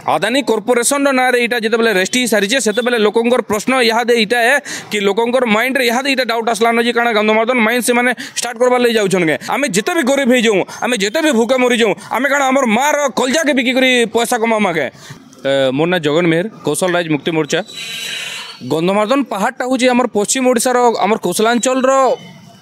Adani corporation ना यहाँ जिते रेस्ट सारी से लोकंर प्रश्न यहाँ यहाँ है कि लोकंर माइंड यहाँ यहाँ डाउट आसलान जी कारण गंधमार्दन माइंड से मैंने स्टार्ट करवार लगे जाऊँ आम जिते भी गरीब हो जाऊँ आम जिते भी भूखे मरी जाऊँ आम कारण आम मार कलजा के बिकी पैसा कमा के मोर ना जगन मेहर कौशल राज मुक्ति मोर्चा गंधमार्दन पहाड़टा हूँ आम पश्चिम ओडिशार आम कौशलांचल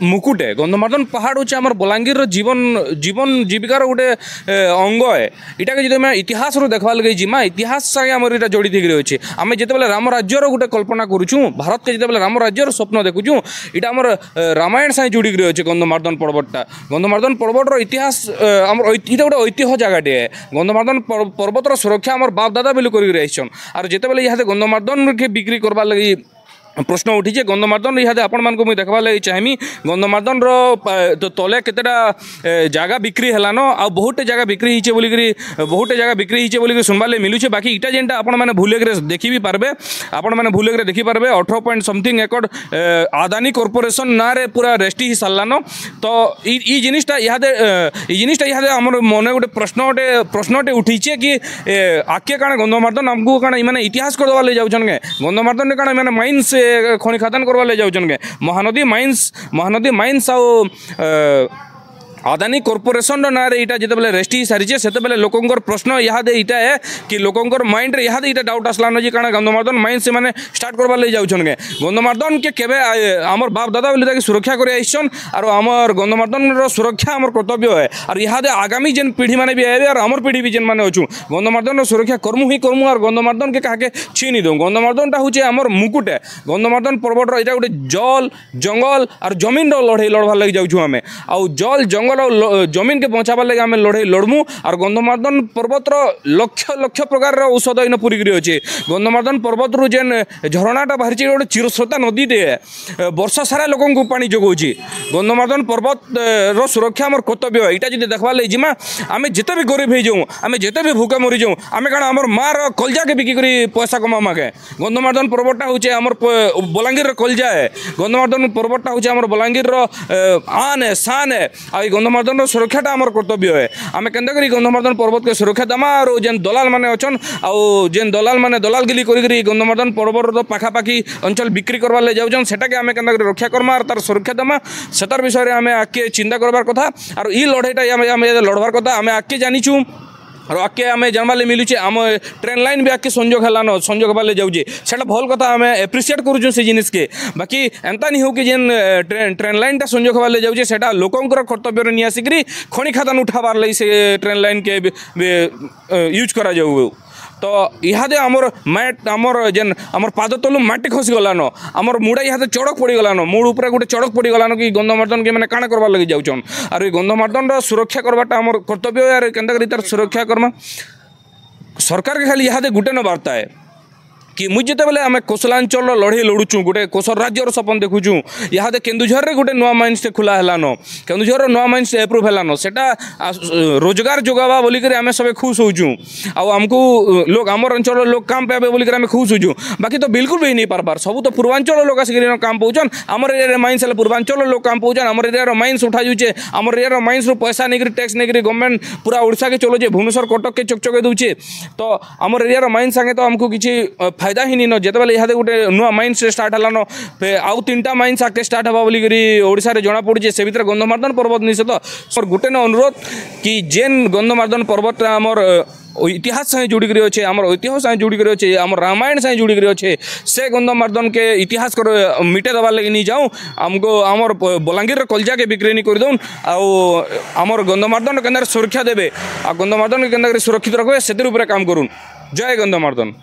मुकुटे गंधमार्दन पहाड़ हूँ आम बलांगीर जीवन जीवन जीविकार गोटे अंग है यहाँ जो मैं इतिहास देखा लगे जिमा इतिहास सागे आम यहाँ जड़ित अच्छे आम जिते राम राज्यर गोटे कल्पना करुँ भारत के जिते राम राज्यर स्वप्न देखुँ यहाँ आम रामायण सागे जुड़िक अच्छे गंधमार्दन पर्वतटा गंधमार्दन पर्वतर इतिहास आम ये गोटे ऐतिह्य जगटे है गंधमार्दन पर्वतर सुरक्षा आम बाप दादा बेलू कर और जिते यहाँ गंधमार्दन के बिक्री करवार लगी प्रश्न उठी गंधमार्दन यहाँ आपण मान मुझे देखा लगे चाहिए गंधमार्दन तले केतेटा जगह बिक्री हेलान आ बहुत जगह बिक्री होचे बोलिकी बहुत जगह बिक्री होचे बोलिकी सुनबार लगे मिलूचे बाकी इटा जेनटा आपण मैंने भूलेक देखी भी पारबे आपण मैंने भूलेक देखी पारबे 18 पॉइंट समथिंग एकड़ अदानी कॉर्पोरेशन ना रे पूरा रेस्टी ही सारान तो ये जिनिसटा यहाँ आम मन गोटे प्रश्नटे उठीचे कि आके कारण गंधमार्दन आमको कारण मैंने इतिहास करदेवा लगे जाऊँ गंधमार्दन कारण मैंने माइंस खनि खादान करवा ले जाऊँ महानदी माइंस अदानी कॉर्पोरेशन ना यहाँ जिते रेस्ट सारी से लोकंर प्रश्न यहाँ यहाँ है कि लोकंर माइंड यहाँ यहाँ डाउट आसलान जी कारण गंधमार्दन माइंड से मैंने स्टार्ट करवार लगे जाऊँ गंधमार्दन के केबे आमर बाप दादा बोली सुरक्षा कर और आमर गंधमार्दन सुरक्षा आमर कर्तव्य है और यहाँ आगामी जेन पीढ़ी मैंने भी आए और आमर पीढ़ी भी जेन मैंने अच्छू गंधमार्दन सुरक्षा करमु ही करमु और गंधमार्दन के क्या छीनी दूँ गंधमार्दन हूँ आमर मुकुट है गंधमार्दन पर्वतर यहाँ गोटे जल जंगल और जमीन लड़ाई लड़वार लगे जाऊँ आम आउ जल जंगल जमीन के बचाबार लगे आम लड़ाई लड़मु और गंधमार्दन पर्वतर लक्ष लक्ष प्रकार औषध इन पूरी अच्छे गंधमार्दन पर्वत रू जेन झरणाटा बाहरी गोटे चिरस्रोता नदीटे है वर्षा सारा लोक पानी जोगाऊँ गंधमार्दन पर्वत रो सुरक्षा आम कर्तव्य है यहाँ जी देखा लगे जिमा आम जिते भी गरीब हो जाऊँ आम जिते भी भूखे मरी जाऊँ आम कारण आम मार कलजा के बिकी पैसा कमा के गंधमार्दन पर्वतटा हूँ आम बलांगीर कलजा है गंधमार्दन पर्वतटा हूँ आम बलांगीर आन है शान है आ गंधमार्दन सुरक्षाटा आम कर्तव्य है आम के गंधमार्दन पर्वत के सुरक्षा देमा और जेन दलाल मैंने अच्छन आउ जेन दलाल मैंने दलालगिरी करी गंधमार्दन पर्वत पाखापाखी अंचल बिक्री करवा ले जाऊँ सेटा के आम के रक्षा करमा और तार सुरक्षा देमा सेतार विषय आम आगे चिंता करबार कथा और ई लड़ाईटा लड़बार कथा आम आगे जानीचु और आगे आम जानवा मिलूचे आम ट्रेन लाइन भी आगे संजोग हेलान संजोग होगा जाऊे सेटा भल कथा आम एप्रिसीएट करूँ से जिनिस के बाकी एंता नहीं हो कि जेन ट्रेन लाइनटा संजोग होगा जाऊे सेटा लोकंर कर्तव्य नहीं आसिक खनि खादान उठाबार लगी से ट्रेन लाइन के यूज करा जाऊ तो इहादे आमर मैट आमर जेन आमर पाद तलु माटी खसी गलान आमर मुड़ा इहादे चड़क पड़ी गलान मुड़ ऊपर गोटे चड़क पड़ी गलान कि गंधमार्दन के मैंने काଣା करवा लगे जाऊँ और गंधमार्दन सुरक्षा करवाटा आमर कर्तव्य है केन्ता तार सुरक्षा करमा सरकार के खाली इहादे गुटे न वार्ता है कि मुझे जिते आम कौशलांचल लड़ाई लड़ुचु गोटे कौशल राज्यर सपन देखुचु यहाँ केन्दुझर में गोटे नुआ माइंस खुला हेलान केन्दुझर नुआ माइंस एप्रुव हेलान सेटा रोजगार जोगावा बोलिक आम सब खुश होचु आमको लोग आमर अंचल लोग काम पाए बोलिक आम खुश होचु बाकी तो बिल्कुल भी नहीं पारबार सब तो पूर्वांचल लोग आसिक काम पाऊन आमर एरिया माइंस पूर्वांचल लोग काम पाऊन आमर एरिया माइंस उठा जाऊे आमर एरिया माइंस रू पैसा नहीं टैक्स नहीं गवर्नमेंट पूरा ओडिशा के चलोचे भुवनेश्वर कटक के चकचके दूचे तो आमर एरिया माइंस सागे तो आमको किसी फायदा ही नहीं जिते यहाँ गोटे नुआ माइंस स्टार्ट हेलान आउ 3टा माइंस आगे स्टार्ट हवा बोलिकी जना पड़े से भर गंधमार्दन पर्वत निषेध सर गोटे न अनुरोध कि जेन गंधमार्दन पर्वत आमर इतिहास सागे जुड़िक अच्छे आमर ऐतिह्य सागे जुड़िक अच्छे आम रामायण सागे जुड़िक अच्छे से गंधमार्दन के इतिहास कर मिटे देवार लगे नहीं जाऊँ आमको आमर बलांगीर कलजा के बिक्री नहीं करदौन आमर गंधमार्दन के सुरक्षा देवे आ गंधमार्दन के सुरक्षित रखे से काम करूँ जय गंधमार्दन।